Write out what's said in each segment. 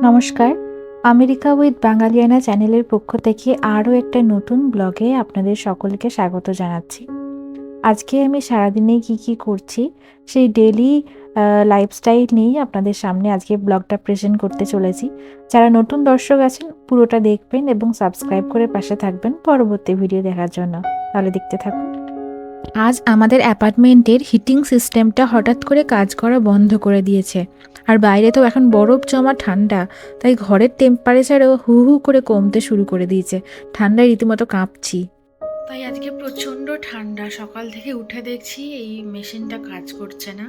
নমস্কার, America with বাঙালিয়ানা চ্যানেলের পক্ষ থেকে আরও একটা নতুন ব্লগে আপনাদের সকলকে স্বাগত জানাচ্ছি। আজকে আমি সারাদিনে কি করছি সেই ডেলি লাইফস্টাইল নিয়েই আপনাদের সামনে আজকে ব্লগটা প্রেজেন্ট করতে চলেছি। যারা নতুন দর্শক আছেন পুরোটা দেখবেন এবং সাবস্ক্রাইব করে পাশে থাকবেন পরবর্তী ভিডিও দেখার জন্য। তাহলে দেখতে থাকুন। আজ আমাদের অ্যাপার্টমেন্টের হিটিং সিস্টেমটা হঠাৎ করে কাজ করা বন্ধ করে দিয়েছে। আর বাইরে তো এখন বরফ জমা ঠান্ডা, তাই ঘরের টেম্পারেচারও হু হু করে কমতে শুরু করে দিয়েছে। ঠান্ডায় রীতিমতো কাঁপছি। তাই আজকে প্রচণ্ড ঠান্ডা, সকাল থেকে উঠে দেখছি এই মেশিনটা কাজ করছে না।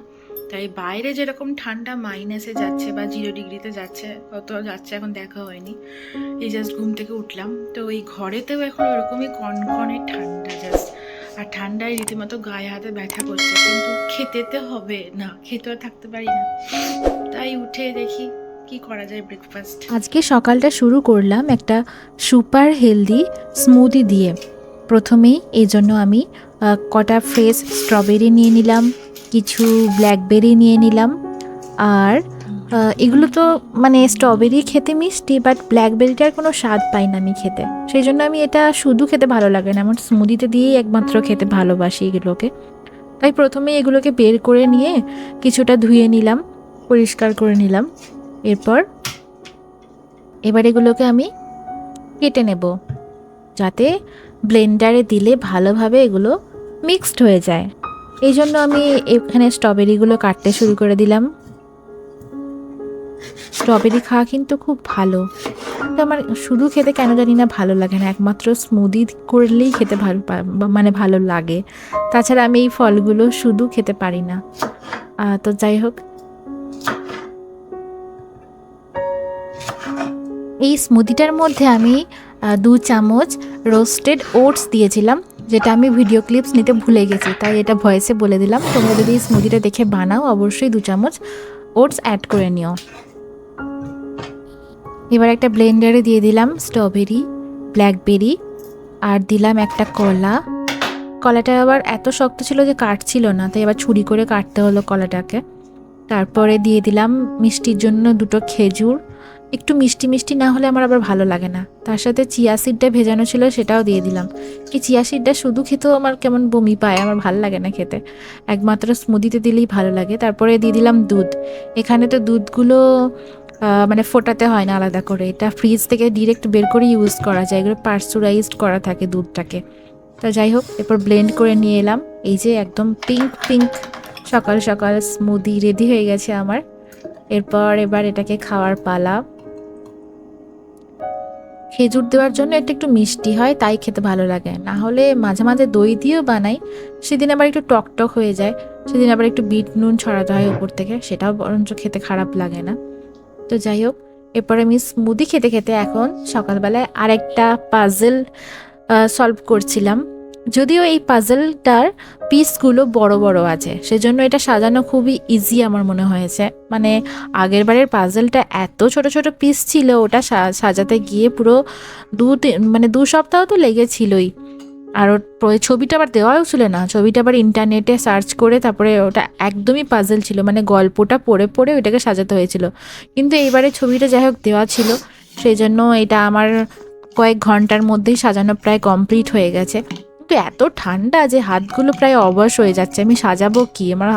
তাই বাইরে যেরকম ঠান্ডা মাইনাসে যাচ্ছে বা 0 ডিগ্রিতে যাচ্ছে, কত যাচ্ছে এখন দেখা হয়নি, এই জাস্ট ঘুম থেকে উঠলাম, তো ওই ঘরেতেও এখন ওরকমই কনকনে ঠান্ডা জাস্ট। আর ঠান্ডায় রীতিমতো গায়ে হাতে ব্যথা করছে, কিন্তু খেতে তো হবে না, খেতে আর থাকতে পারি না। তাই উঠে দেখি কি করা যায় ব্রেকফাস্ট। আজকে সকালটা শুরু করলাম একটা সুপার হেলদি স্মুদি দিয়ে। প্রথমেই এই জন্য আমি কটা ফ্রেশ স্ট্রবেরি নিয়ে নিলাম, কিছু ব্ল্যাকবেরি নিয়ে নিলাম। আর এগুলো তো মানে স্ট্রবেরি খেতে মিষ্টি, বাট ব্ল্যাকবেরিটার কোনো স্বাদ পাই না আমি খেতে, সেই জন্য আমি এটা শুধু খেতে ভালো লাগে না, আমার স্মুদিতে দিয়েই একমাত্র খেতে ভালোবাসি এগুলোকে। তাই প্রথমেই এগুলোকে বের করে নিয়ে কিছুটা ধুয়ে নিলাম, পরিষ্কার করে নিলাম। এবার এগুলোকে আমি কেটে নেব, যাতে ব্লেন্ডারে দিলে ভালোভাবে এগুলো মিক্সড হয়ে যায়। এই জন্য আমি এখানে স্ট্রবেরিগুলো কাটতে শুরু করে দিলাম। স্ট্রবেরি খাওয়া কিন্তু খুব ভালো, কিন্তু আমার শুধু খেতে কেন জানি না ভালো লাগে না, একমাত্র স্মুদি করলেই খেতে ভালো লাগে। তাছাড়া আমি এই ফলগুলো শুধু খেতে পারি না। তো যাই হোক, এই স্মুদিটার মধ্যে আমি 2 চামচ রোস্টেড ওটস দিয়েছিলাম, যেটা আমি ভিডিও ক্লিপস নিতে ভুলে গেছি, তাই এটা ভয়েসে বলে দিলাম। তোমরা যদি এই স্মুদিটা দেখে বানাও অবশ্যই 2 চামচ ওটস অ্যাড করে নিও। এবার একটা ব্লেন্ডারে দিয়ে দিলাম স্ট্রবেরি, ব্ল্যাকবেরি, আর দিলাম একটা কলা। কলাটা আবার এত শক্ত ছিল যে কাটছিল না, তাই আবার ছুরি করে কাটতে হলো কলাটাকে। তারপরে দিয়ে দিলাম মিষ্টির জন্য 2টো খেজুর, একটু মিষ্টি মিষ্টি না হলে আমার আবার ভালো লাগে না। তার সাথে চিয়া সিডটা ভেজানো ছিল, সেটাও দিয়ে দিলাম। এই চিয়া সিডটা শুধু খেতেও আমার কেমন বমি পায়, আমার ভালো লাগে না খেতে, একমাত্র স্মুদিতে দিলেই ভালো লাগে। তারপরে দিয়ে দিলাম দুধ। এখানে তো দুধগুলো মানে ফোটাতে হয় না আলাদা করে, এটা ফ্রিজ থেকে ডিরেক্ট বের করে ইউজ করা যায়, এগুলো পার্সুরাইজড করা থাকে দুধটাকে। তো যাই হোক, এরপর ব্লেন্ড করে নিয়ে এলাম। এই যে একদম পিঙ্ক পিঙ্ক সকাল সকাল স্মুদি রেডি হয়ে গেছে আমার। এবার এটাকে খাওয়ার পালা। খেজুর দেওয়ার জন্য এটা একটু মিষ্টি হয়, তাই খেতে ভালো লাগে, না হলে মাঝে মাঝে দই দিয়েও বানাই, সেদিন আবার একটু টক টক হয়ে যায়, সেদিন আবার একটু বিট নুন ছড়াতে হয় উপর থেকে, সেটাও বরঞ্চ খেতে খারাপ লাগে না। তো যাই হোক, এরপরে আমি স্মুদি খেতে খেতে এখন সকালবেলায় আরেকটা পাজল সলভ করছিলাম। যদিও এই পাজলটার পিসগুলো বড় বড় আছে, সেজন্য এটা সাজানো খুবই ইজি আমার মনে হয়েছে। মানে আগের বারের পাজলটা এত ছোট ছোট পিস ছিল, ওটা সাজাতে গিয়ে পুরো 2 সপ্তাহ তো লেগেছিলই। আর ওর ছবিটা আবার দেওয়াও ছিল না, ছবিটা আবার ইন্টারনেটে সার্চ করে তারপরে ওটা একদমই পাজল ছিল, মানে গল্পটা পড়ে পড়ে ওইটাকে সাজাতে হয়েছিল। কিন্তু এইবারে ছবিটা যাই হোক দেওয়া ছিল, সেই জন্য এটা আমার কয়েক ঘন্টার মধ্যেই সাজানো প্রায় কমপ্লিট হয়ে গেছে। কিন্তু এত ঠান্ডা যে হাতগুলো প্রায় অবশ হয়ে যাচ্ছে, আমি সাজাবো কি, আমার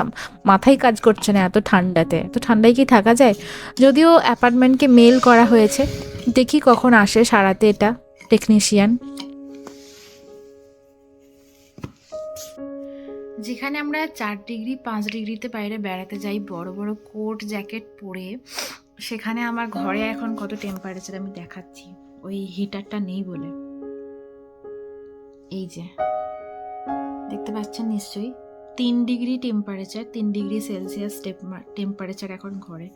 মাথায় কাজ করছে না এত ঠান্ডাতে। এত ঠান্ডায় কি থাকা যায়? যদিও অ্যাপার্টমেন্টকে মেল করা হয়েছে, দেখি কখন আসে সারাতে এটা টেকনিশিয়ান। যেখানে আমরা 4 ডিগ্রি 5 ডিগ্রিতে বাইরে বেড়াতে যাই বড় বড় কোট জ্যাকেট পরে, সেখানে আমার ঘরে এখন কত টেম্পারেচার আমি দেখাচ্ছি, ওই হিটারটা নেই বলে। এই যে দেখতে পাচ্ছেন নিশ্চয়ই, 3 degree temperature, 3 degree Celsius temperature এখন ঘরে।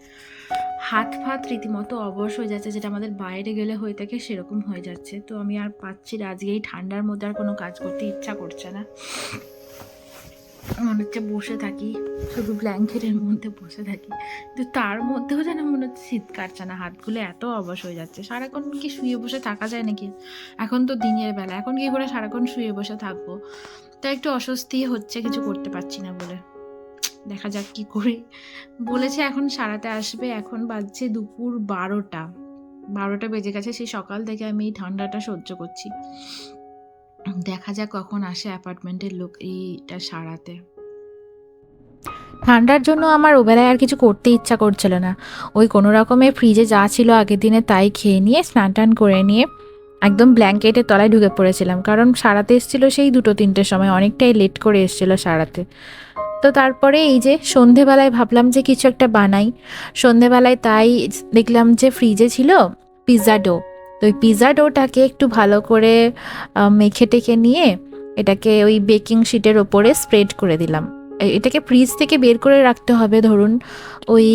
হাত ফাত রীতিমতো অবশ হয়ে যাচ্ছে, যেটা আমাদের বাইরে গেলে হয়ে থাকে সেরকম হয়ে যাচ্ছে। তো আমি আর পাচ্ছি না, আজকে এই ঠান্ডার মধ্যে আর কোনো কাজ করতে ইচ্ছা করছে না, মনে হচ্ছে বসে থাকি, শুধু ব্ল্যাঙ্কেটের মধ্যে বসে থাকি, কিন্তু তার মধ্যেও যেন মনে হচ্ছে শীত কাটছে না, হাতগুলো এত অবশ হয়ে যাচ্ছে। সারাক্ষণ কি শুয়ে বসে থাকা যায় নাকি? এখন তো দিনের বেলা, এখন কি করে সারাক্ষণ শুয়ে বসে থাকবো? তাই একটু অস্বস্তি হচ্ছে কিছু করতে পারছি না বলে। দেখা যাক কি করে। বলেছে এখন সারাতে আসবে, এখন বাজছে দুপুর 12টা বেজে গেছে। সেই সকাল থেকে আমি এই ঠান্ডাটা সহ্য করছি। দেখা যাক কখন আসে অ্যাপার্টমেন্টের লোক এইটা সারাতে। ঠান্ডার জন্য আমার ওবেলায় আর কিছু করতে ইচ্ছা করছিল না। ওই কোনো রকমে ফ্রিজে যা ছিল আগের দিনে তাই খেয়ে নিয়ে স্নান টান করে নিয়ে একদম ব্ল্যাঙ্কেটের তলায় ঢুকে পড়েছিলাম, কারণ সারাতে এসেছিল সেই 2-3টের সময়, অনেকটাই লেট করে এসেছিল সারাতে। তো তারপরে এই যে সন্ধেবেলায় ভাবলাম যে কিছু একটা বানাই। সন্ধেবেলায় তাই দেখলাম যে ফ্রিজে ছিল পিৎজা ডো। তো ওই পিৎজা ডোটাকে একটু ভালো করে মেখে টেকে নিয়ে এটাকে ওই বেকিং শিটের ওপরে স্প্রেড করে দিলাম। এটাকে ফ্রিজ থেকে বের করে রাখতে হবে, ধরুন ওই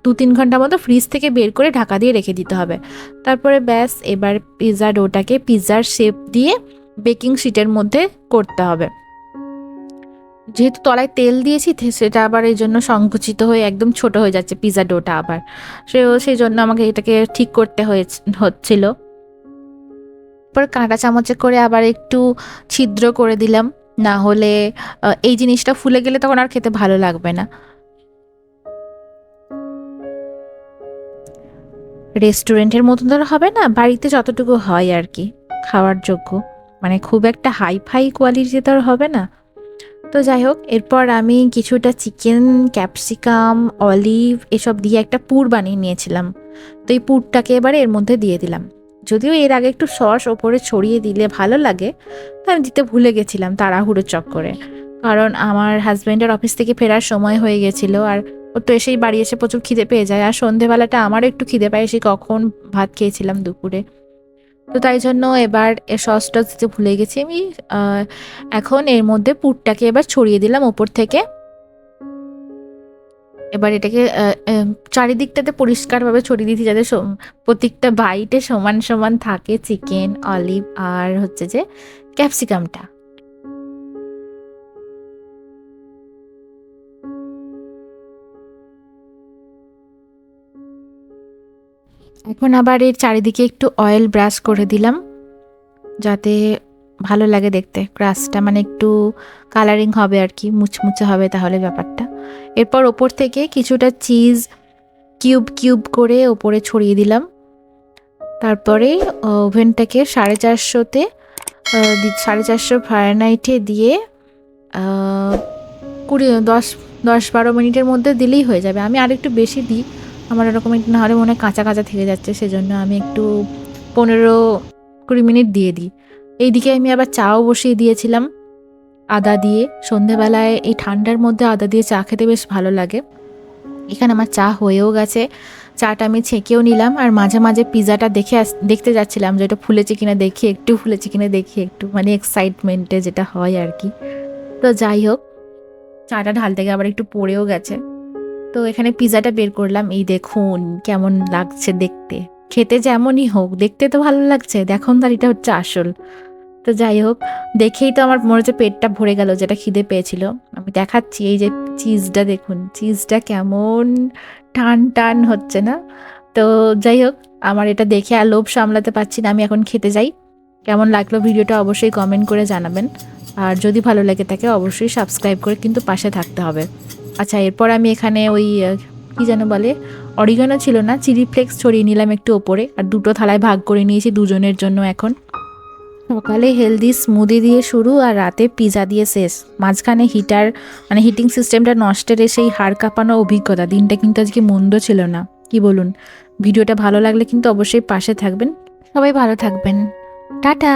2-3 ঘন্টা মতো ফ্রিজ থেকে বের করে ঢাকা দিয়ে রেখে দিতে হবে। তারপরে ব্যাস, এবার পিৎজা ডোটাকে পিৎজার শেপ দিয়ে বেকিং শিটের মধ্যে করতে হবে। যেহেতু তলায় তেল দিয়েছি সেটা আবার এই জন্য সংকুচিত হয়ে একদম ছোট হয়ে যাচ্ছে পিৎজা ডোটা আবার, সেই জন্য আমাকে এটাকে ঠিক করতে হচ্ছিল। পরে কাঁটা চামচে করে আবার একটু ছিদ্র করে দিলাম, না হলে এই জিনিসটা ফুলে গেলে তখন আর খেতে ভালো লাগবে না। রেস্টুরেন্টের মতন তো হবে না, বাড়িতে যতটুকু হয় আর কি খাওয়ার যোগ্য, মানে খুব একটা হাই ফাই কোয়ালিটি তো আর হবে না। তো যাই হোক, এরপর আমি কিছুটা চিকেন, ক্যাপসিকাম, অলিভ এসব দিয়ে একটা পুর বানিয়ে নিয়েছিলাম। তো এই পুরটাকে এবারে এর মধ্যে দিয়ে দিলাম। যদিও এর আগে একটু সস ওপরে ছড়িয়ে দিলে ভালো লাগে, তো আমি দিতে ভুলে গেছিলাম তাড়াহুড়োর চক্করে, কারণ আমার হাজব্যান্ডের অফিস থেকে ফেরার সময় হয়ে গেছিলো, আর ও তো এসেই বাড়ি এসে প্রচুর খিদে পেয়ে যায়, আর সন্ধেবেলাটা আমারও একটু খিদে পায়, সেই কখন ভাত খেয়েছিলাম দুপুরে। তো তাই জন্য এবার সস টস দিতে ভুলে গেছি আমি। এখন এর মধ্যে পুরটাকে এবার ছড়িয়ে দিলাম ওপর থেকে। এবার এটাকে চারিদিকটাতে পরিষ্কারভাবে ছড়িয়ে দিচ্ছি, যাতে প্রত্যেকটা বাইটে সমান সমান থাকে চিকেন, অলিভ আর হচ্ছে যে ক্যাপসিকামটা। এখন আবার এর চারিদিকে একটু অয়েল ব্রাশ করে দিলাম, যাতে ভালো লাগে দেখতে ক্রাস্টটা, মানে একটু কালারিং হবে আর কি, মুচমুচে হবে তাহলে ব্যাপারটা। এরপর ওপর থেকে কিছুটা চিজ কিউব কিউব করে ওপরে ছড়িয়ে দিলাম। তারপরে ওভেনটাকে 450-তে 450 ফারেনহাইটে দিয়ে 10-12 মিনিটের মধ্যে দিলেই হয়ে যাবে। আমি আর একটু বেশি দিই, আমার এরকম একটু নাহলে মনে হয় কাঁচা কাঁচা থেকে যাচ্ছে, সেজন্য আমি একটু 15-20 মিনিট দিয়ে দিই। এইদিকে আমি আবার চাও বসিয়ে দিয়েছিলাম আদা দিয়ে। সন্ধেবেলায় এই ঠান্ডার মধ্যে আদা দিয়ে চা খেতে বেশ ভালো লাগে। এখানে আমার চা হয়েও গেছে, চাটা আমি ছেঁকেও নিলাম, আর মাঝে মাঝে পিৎজাটা দেখতে যাচ্ছিলাম যে এটা ফুলেছে কিনা দেখি একটু, ফুলেছে কিনা দেখি একটু, মানে এক্সাইটমেন্টে যেটা হয় আর কি। তো যাই হোক, চাটা ঢালতে গিয়ে আবার একটু পড়েও গেছে। তো এখানে পিৎজাটা বের করলাম, এই দেখুন কেমন লাগছে দেখতে। খেতে যেমনই হোক, দেখতে তো ভালো লাগছে, দেখুন তার এটা হচ্ছে আসল। তো যাই হোক, দেখেই তো আমার মনে হচ্ছে পেটটা ভরে গেল, যেটা খিদে পেয়েছিল। আমি দেখাচ্ছি, এই যে চিজটা দেখুন, চিজটা কেমন টান টান হচ্ছে না। তো যাই হোক, আমার এটা দেখে আর লোভ সামলাতে পারছি না, আমি এখন খেতে যাই। কেমন লাগলো ভিডিওটা অবশ্যই কমেন্ট করে জানাবেন, আর যদি ভালো লেগে থাকে অবশ্যই সাবস্ক্রাইব করে কিন্তু পাশে থাকতে হবে। আচ্ছা, এরপর আমি এখানে ওই কী যেন বলে, অরিগানো ছিল না, চিলি ফ্লেক্স ছড়িয়ে নিলাম একটু ওপরে, আর 2টো থালায় ভাগ করে নিয়েছি দুজনের জন্য। এখন সকালে হেলদি স্মুদি দিয়ে শুরু, আর রাতে পিৎজা দিয়ে শেষ। মাঝখানে মানে হিটিং সিস্টেমটা নষ্টের সেই হাড় কাঁপানো অভিজ্ঞতা। দিনটা কিন্তু আজকে মন্দ ছিল না, কি বলুন? ভিডিওটা ভালো লাগলে কিন্তু অবশ্যই পাশে থাকবেন। সবাই ভালো থাকবেন, টাটা।